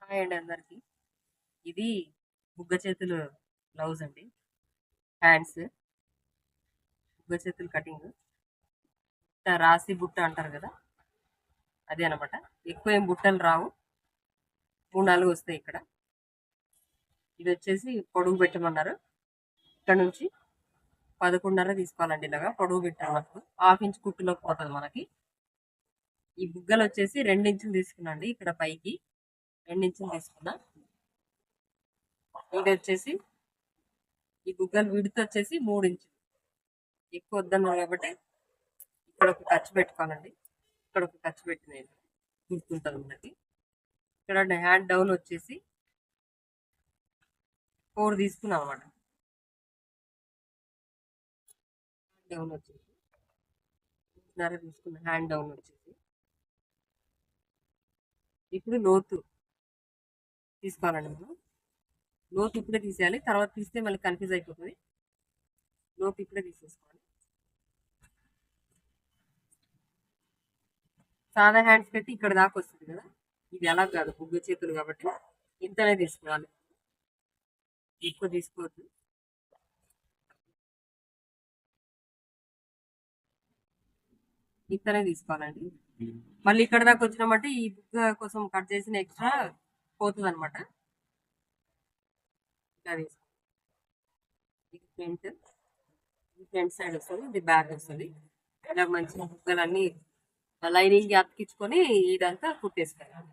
Hi అండి అందరికి. ఇది బుగ్గ చేతులు బ్లౌజ్ అండి. హ్యాండ్స్ బుగ్గ చేతులు కటింగ్. రాసి బుట్ట అంటారు కదా, అదే అనమాట. ఎక్కువ ఏం బుట్టలు రావు, 3-4 వస్తాయి ఇక్కడ. ఇది వచ్చేసి పొడుగు పెట్టమన్నారు. ఇక్కడ నుంచి 11.5 తీసుకోవాలండి. ఇలాగా పొడుగు పెట్టమన్నప్పుడు 1/2 ఇంచ్ కుట్టులోకి పోతుంది మనకి. ఈ బుగ్గలు వచ్చేసి 2 ఇంచులు తీసుకున్నాండి. ఇక్కడ పైకి 2 ఇంచులు తీసుకున్నా. ఇది వచ్చేసి ఈ బుగ్గలు విడత వచ్చేసి 3 ఇంచులు. ఎక్కువ వద్దన్నారు కాబట్టి ఇక్కడ ఒక ఖర్చు పెట్టుకోవాలండి. ఇక్కడ ఒక ఖర్చు పెట్టిన గుర్తుంటుంది మనకి. ఇక్కడ హ్యాండ్ డౌన్ వచ్చేసి 4 తీసుకున్నాం అనమాట. డౌన్ వచ్చేసి 3.5 తీసుకున్న హ్యాండ్ డౌన్ వచ్చేసి. ఇప్పుడు లోతు తీసుకోవాలండి మనం. లోతు ఇప్పుడే తీసేయాలి, తర్వాత తీస్తే మళ్ళీ కన్ఫ్యూజ్ అయిపోతుంది. లోతు ఇప్పుడే తీసేసుకోవాలి. సాదా హ్యాండ్స్ పెట్టి ఇక్కడ దాకా వస్తుంది కదా, ఇది అలా కాదు, బుగ్గ చేతులు కాబట్టి ఇంతనే తీసుకోవాలి, ఎక్కువ తీసుకోవద్దు. ఇంతనే తీసుకోవాలండి. మళ్ళీ ఇక్కడ దాకా వచ్చినామంటే ఈ బుగ్గ కోసం కట్ చేసిన ఎక్స్ట్రా పోతుంది అనమాట. ఇలా తీసుకోవాలి. ఇది ఫ్రంట్ సైడ్ వస్తుంది, ఇది బ్యాక్ వస్తుంది. ఇలా మంచిగా బుగ్గలన్నీ లైనింగ్ అతికించుకొని ఇదంతా కుట్టేసుకోవాలి.